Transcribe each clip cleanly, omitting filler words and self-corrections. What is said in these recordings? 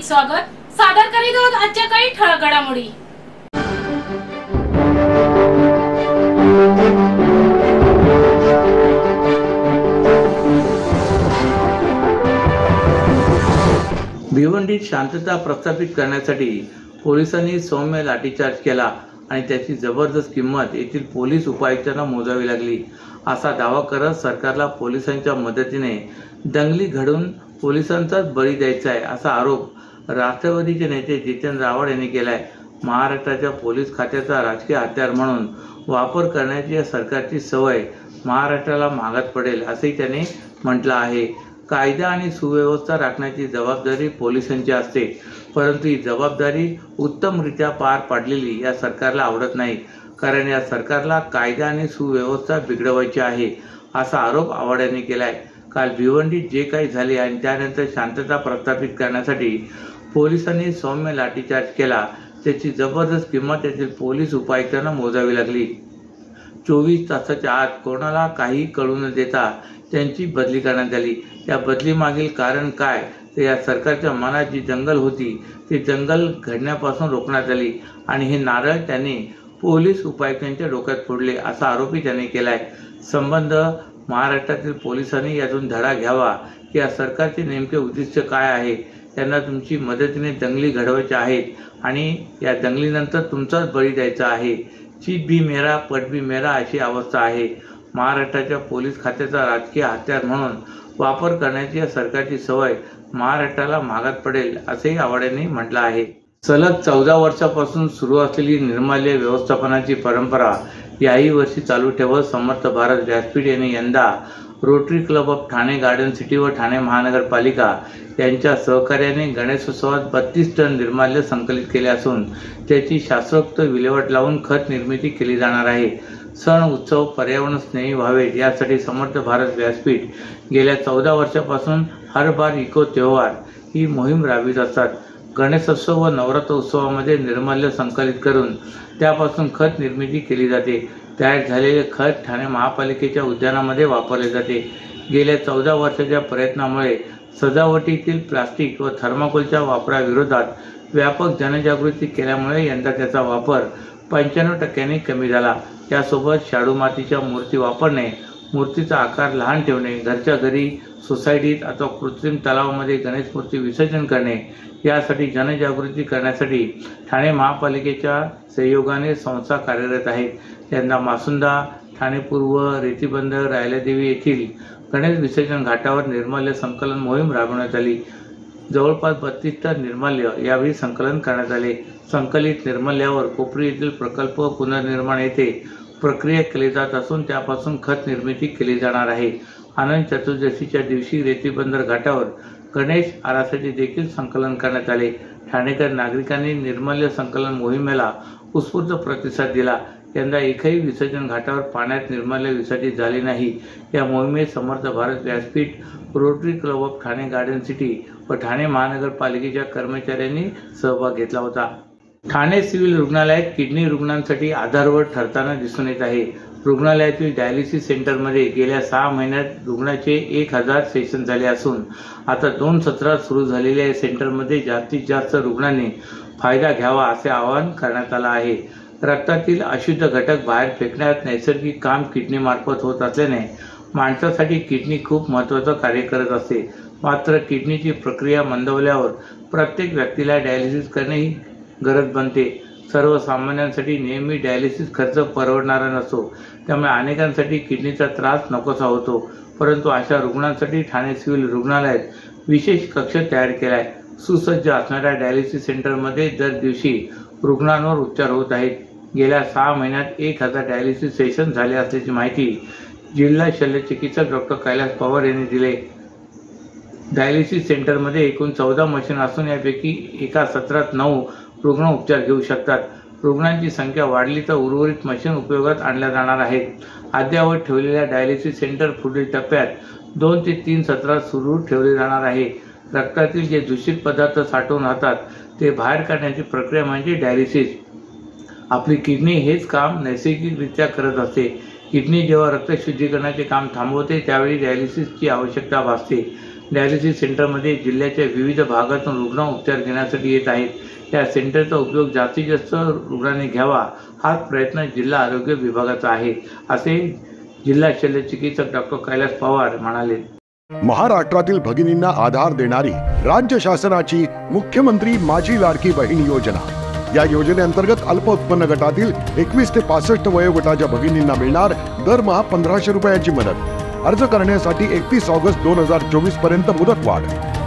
स्वागत सादर करीत आहोत आजच्या काही ठळक घडामोडी। भिवंडीत शांतता प्रस्थापित करण्यासाठी पोलिसांनी सौम्य लाठीचार्ज केला आणि त्याची जबरदस्त किंमत येथील पोलीस उपायुक्तांना मोजावी लागली असा दावा करत सरकारला पोलिसांच्या मदतीने दंगली घडवून पोलिसांचाच बळी द्यायचा आहे असा आरोप राष्ट्रवादीचे नेते जितेंद्र आव्हाड यांनी केलाय। महाराष्ट्राच्या पोलीस खात्याचा राजकीय हत्यार म्हणून वापर करण्याची या सरकारची सवय महाराष्ट्राला महागात पडेल असेही त्यांनी म्हटलं आहे। कायदा आणि सुव्यवस्था राखण्याची जबाबदारी पोलिसांची असते, परंतु ही जबाबदारी उत्तमरित्या पार पाडलेली या सरकारला आवडत नाही, कारण या सरकारला कायदा आणि सुव्यवस्था बिघडवायची आहे असा आरोप आव्हाड यांनी केलाय। काल भिवंडीत जे काही झाले आणि त्यानंतर शांतता प्रस्थापित करण्यासाठी पोलिसांनी सौम्य लाठीचार्ज केला, त्याची जबरदस्त किंमत येथील पोलीस उपायुक्तांना मोजावी लागली। 24 तासाच्या आत कोणाला काही कळू न देता त्यांची बदली करण्यात आली। या बदलीमागील कारण काय, तर या सरकारच्या मनात जी दंगल होती ती दंगल घडण्यापासून रोखण्यात आली आणि हे नारळ त्यांनी पोलीस उपायुक्तांच्या डोक्यात फोडले असा आरोपही त्यांनी केलाय। संबंध महाराष्ट्रातील पोलिसांनी यातून धडा घ्यावा की या सरकारचे नेमके उद्दिष्ट काय आहे। त्यांना तुमची मदतीने दंगली घडवायच्या आहेत आणि या दंगलीनंतर तुमचाच बळी द्यायचा आहे। चीट भी मेरा पट भी मेरा अशी अवस्था आहे। महाराष्ट्राच्या पोलीस खात्याचा राजकीय हत्यार म्हणून वापर करण्याची या सरकारची सवय महाराष्ट्राला महागात पडेल असेही आव्हाड यांनी म्हटलं आहे। सलग 14 वर्षापासून सुरू असलेली निर्माल्य व्यवस्थापनाची परंपरा याही वर्षी चालू ठेवत समर्थ भारत व्यासपीठ यांनी यंदा rotary club of Thane garden city व ठाणे महानगरपालिका यांच्या सहकार्याने गणेशोत्सवात 32 टन निर्माल्य संकलित केले असून त्याची शास्त्रोक्त विल्हेवाट लावून खत निर्मिती केली जाणार आहे। सण उत्सव पर्यावरण स्नेही व्हावेत यासाठी समर्थ भारत व्यासपीठ गेल्या 14 वर्षापासून हर बार इको त्योहार ही मोहीम राबवित असतात। गणेशोत्सव व नवरात्र उत्सवामध्ये निर्माल्य संकलित करून त्यापासून खत निर्मिती केली जाते। तयार झालेले खत ठाणे महापालिकेच्या उद्यानामध्ये वापरले जाते। गेल्या 14 वर्षाच्या प्रयत्नामुळे सजावटीतील प्लास्टिक व थर्माकोलच्या वापराविरोधात व्यापक जनजागृती केल्यामुळे यंदा त्याचा वापर 95% कमी झाला। यासोबत शाडू मातीच्या मूर्ती वापरणे, मूर्तीचा आकार लहान ठेवणे, घरच्या घरी, सोसायटीत अथवा कृत्रिम तलावामध्ये गणेश मूर्ती विसर्जन करणे यासाठी जनजागृती करण्यासाठी ठाणे महापालिकेच्या सहयोगाने संस्था कार्यरत आहेत। यंदा मासुंदा, ठाणे पूर्व, रेतीबंदर, रायलादेवी येथील गणेश विसर्जन घाटावर निर्माल्य संकलन मोहीम राबवण्यात आली। जवळपास 32 टन निर्माल्य यावेळी संकलन करण्यात आले। संकलित निर्माल्यावर कोपरी येथील प्रकल्प पुनर्निर्माण येथे प्रक्रिया केली जात असून त्यापासून खत निर्मिती केली जाणार आहे। अनंत चतुर्दशीच्या दिवशी रेतीबंदर घाटावर गणेश आरासाठी देखील संकलन करण्यात आले। ठाणेकर नागरिकांनी निर्माल्य संकलन मोहिमेला उत्स्फूर्त प्रतिसाद दिला। यंदा एकही विसर्जन घाटावर पाण्यात निर्माल्य विसर्जित झाले नाही। या मोहिमेत समर्थ भारत व्यासपीठ, rotary club of Thane garden city व ठाणे महानगरपालिकेच्या कर्मचाऱ्यांनी सहभाग घेतला होता। ठाणे सिव्हिल रुग्णालयात किडनी रुग्णांसाठी आधारवड ठरताना दिसून येत आहे। रुग्णालयातील डायलिसिस सेंटरमध्ये गेल्या 6 महिन्यात रुग्णाचे 1000 सेशन झाले असून आता 2 सत्रात सुरू झालेल्या या सेंटरमध्ये जास्तीत जास्त रुग्णांनी फायदा घ्यावा असे आवाहन करण्यात आले आहे। रक्तातील अशुद्ध घटक बाहेर फेकण्यात नैसर्गिक काम किडनी मार्फत होत असल्याने माणसासाठी किडनी खूप महत्त्वाचं कार्य करत असते। मात्र किडनीची प्रक्रिया मंदावल्यावर प्रत्येक व्यक्तीला डायलिसिस करणे ही गरज बनते। सर्वसामान्यांसाठी नेहमी डायलिसिस खर्च परवडणारा नसतो, त्यामुळे अनेकांसाठी किडनीचा त्रास नकोसा होतो। परंतु अशा रुग्णांसाठी ठाणे सिव्हिल रुग्णालयात विशेष कक्ष तयार केलाय। सुसज्ज असणाऱ्या डायलिसिस सेंटरमध्ये दर दिवशी रुग्णांवर उपचार होत आहेत। गेल्या 6 महिन्यात 1000 डायलिसिस सेशन झाले असल्याची माहिती जिल्हा शल्यचिकित्सक डॉक्टर कैलास पवार यांनी दिले। डायलिसिस सेंटरमध्ये एकूण 14 मशीन असून यापैकी एका सत्रात 9 रुग्ण उपचार घेऊ शकतात। रुग्णांची संख्या वाढली तर उर्वरित मशीन उपयोगात आणल्या जाणार आहेत। अद्ययावत ठेवलेल्या डायलिसिस सेंटर पुढील टप्प्यात 2 ते 3 सत्रात सुरू ठेवले जाणार आहे। रक्तातील जे दूषित पदार्थ साठवून राहतात ते बाहेर काढण्याची प्रक्रिया म्हणजे डायलिसिस। आपली किडनी हेच काम नैसर्गिकरित्या करत असते। किडनी जेव्हा रक्त शुद्धीकरणाचे काम थांबवते त्यावेळी डायलिसिसची आवश्यकता भासते। डायलिसिस सेंटरमध्ये जिल्ह्याच्या विविध भागातून रुग्ण उपचार घेण्यासाठी येत आहेत। या सेंटरचा उपयोग जास्तीत जास्त रुग्णांनी घ्यावा हाच प्रयत्न जिल्हा आरोग्य विभागाचा आहे, असे जिल्हा शल्यचिकित्सक डॉक्टर कैलास पवार म्हणाले। महाराष्ट्रातील भगिनींना आधार देणारी राज्य शासनाची मुख्यमंत्री माझी लाडकी बहीण योजना। या योजनेअंतर्गत अल्प उत्पन्न गटातील 21 ते 65 वयोगटाच्या भगिनींना मिळणार दरमहा 1500 रुपयाची मदत। अर्ज करण्यासाठी 31 ऑगस्ट 2024 पर्यंत मुदतवाढ।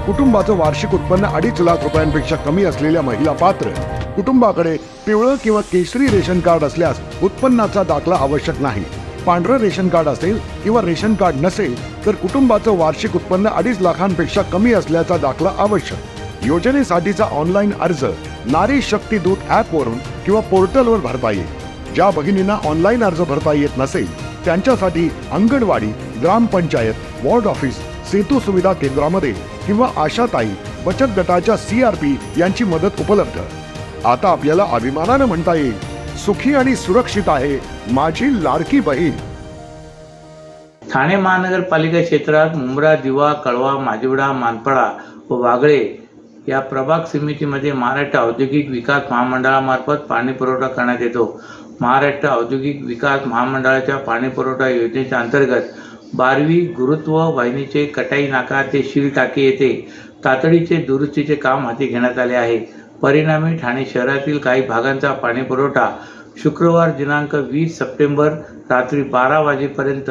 कुटुंबाचं वार्षिक उत्पन्न 2.5 लाख रुपयांपेक्षा कमी असलेल्या महिला पात्र। कुटुंबाकडे पिवळं किंवा केशरी रेशन कार्ड असल्यास उत्पन्नाचा दाखला आवश्यक नाही। पांढरं रेशन कार्ड असेल किंवा रेशन कार्ड नसेल तर कुटुंबाचं वार्षिक उत्पन्न 2.5 लाखांपेक्षा कमी असल्याचा दाखला आवश्यक। योजनेसाठीचा ऑनलाईन अर्ज नारी शक्ती दूत ॲप वरून किंवा पोर्टलवर भरता येईल। ज्या भगिनींना ऑनलाईन अर्ज भरता येत नसेल त्यांच्यासाठी अंगणवाडी, ग्रामपंचायत, वॉर्ड ऑफिस, सेतू सुविधा केंद्रामध्ये किंवा आशाताई बचत गटाच्या CRP यांची मदत उपलब्ध। आता आपल्याला अभिमानाने म्हणता येईल, सुखी आणि सुरक्षित आहे माझी लाडकी बहीण। ठाणे महानगरपालिका क्षेत्रात मुंब्रा, दिवा, कळवा, माजिवडा, मानपाडा व वागळे या प्रभाग समितीमध्ये महाराष्ट्र औद्योगिक विकास महामंडळामार्फत पाणी पुरवठा करण्यात येतो। महाराष्ट्र औद्योगिक विकास महामंडळाच्या पाणी पुरवठा योजनेच्या अंतर्गत 12वी गुरुत्व वाहिनीचे कटाई नाका ते शील टाकी येथे तातडीचे दुरुस्तीचे काम हाती घेण्यात आले आहे। परिणामी ठाणे शहरातील काही भागांचा पाणी पुरवठा शुक्रवार दिनांक 20 सप्टेंबर रात्री 12 वाजेपर्यंत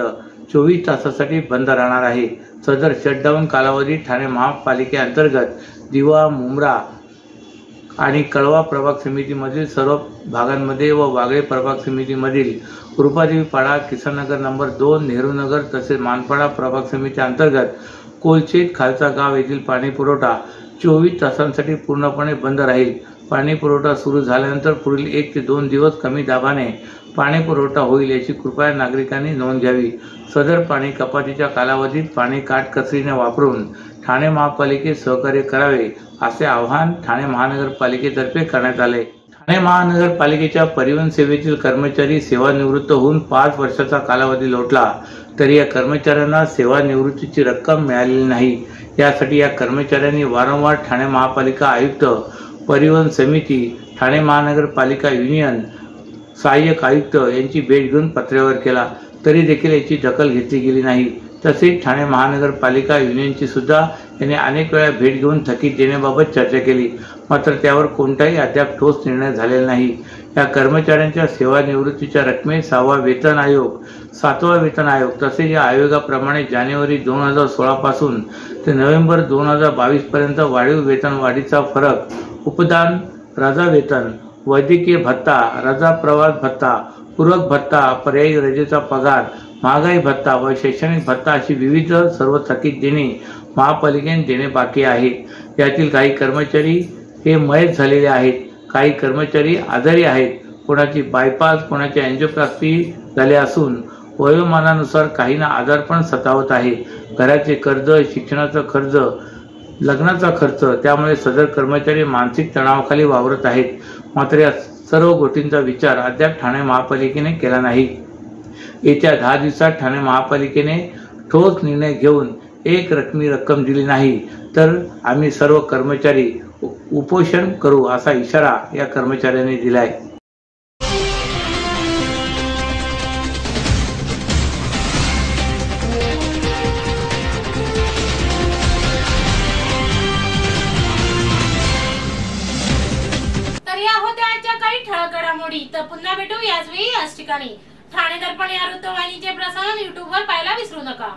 24 तासासाठी बंद राहणार आहे। सदर शटडाऊन कालावधीत ठाणे महापालिकेअंतर्गत दिवा, मुंब्रा आणि कळवा प्रभाग समितीमधील सर्व भागांमध्ये व वागळे प्रभाग समितीमधील रूपादेवी पाडा, किसननगर नंबर 2, नेहरू नगर तसेच मानपाडा प्रभाग समिती अंतर्गत कोलशेत, खालचा गाव येथील पाणी पुरवठा 24 तासांसाठी पूर्णपणे बंद राहील। पाणी पुरवठा सुरू झाल्यानंतर पुढील 1 ते 2 दिवस कमी दाबाने पाणी पुरवठा होईल याची कृपया नागरिकांनी नोंद घ्यावी। सदर पाणी कपातीच्या कालावधीत पाणी काटकसरीने वापरून ठाणे महापालिकेत सहकार्य करावे असे आवाहन ठाणे महानगरपालिकेतर्फे करण्यात आले। ठाणे महानगरपालिकेच्या परिवहन सेवेतील कर्मचारी सेवानिवृत्त होऊन 5 वर्षाचा कालावधी लोटला तरी या कर्मचाऱ्यांना सेवानिवृत्तीची रक्कम मिळालेली नाही। यासाठी या कर्मचाऱ्यांनी वारंवार ठाणे महापालिका आयुक्त, परिवहन समिती, ठाणे महानगरपालिका युनियन, सहाय्यक आयुक्त यांची भेट घेऊन पत्राव्यवहार केला तरी देखील याची दखल घेतली गेली नाही। तसेच ठाणे महानगरपालिका युनियनची सुद्धा यांनी अनेक वेळा भेट घेऊन थकीत देण्याबाबत चर्चा केली, मात्र त्यावर कोणताही अद्याप ठोस निर्णय झालेला नाही। या कर्मचाऱ्यांच्या सेवानिवृत्तीच्या रकमेत 6वा वेतन आयोग, 7वा वेतन आयोग तसेच या आयोगाप्रमाणे जानेवारी 2016 पासून ते नोव्हेंबर 2022 पर्यंत वाढीव वेतन वाढीचा फरक, उपदान, रजा वेतन, वैद्यकीय भत्ता, रजा प्रवास भत्ता, पूरक भत्ता, पर्यायी रजेचा पगार, महागाई भत्ता व शैक्षणिक भत्ता अशी विविध सर्व थकीत देणे महापालिकेने देणे बाकी आहे। यातील काही कर्मचारी हे मयत झालेले आहेत, काही कर्मचारी आजारी आहेत, कोणाची बायपास, कोणाची अँजिओप्लास्टी झाले असून वयोमानानुसार काहींना आजारपण सतावत आहे। घराचे कर्ज, शिक्षणाचा खर्च, लग्नाचा खर्च, त्यामुळे सदर कर्मचारी मानसिक तणावाखाली वावरत आहेत। मात्र या सर्व गोष्टींचा विचार अद्याप ठाणे महापालिकेने केला नाही। येत्या 10 दिवसात ठाणे महापालिकेने ठोस निर्णय घेऊन एक रकमी रक्कम दिली नाही तर आम्ही सर्व कर्मचारी उपोषण करू असा इशारा या कर्मचाऱ्यांनी दिलाय। तर या होत्या आजच्या काही ठळक घडामोडी। तर पुन्हा भेटू याच वेळी याच ठिकाणी। ठाणे दर्पण या वृत्तवाहिनीचे प्रसारण YouTube वर पाहायला विसरू नका।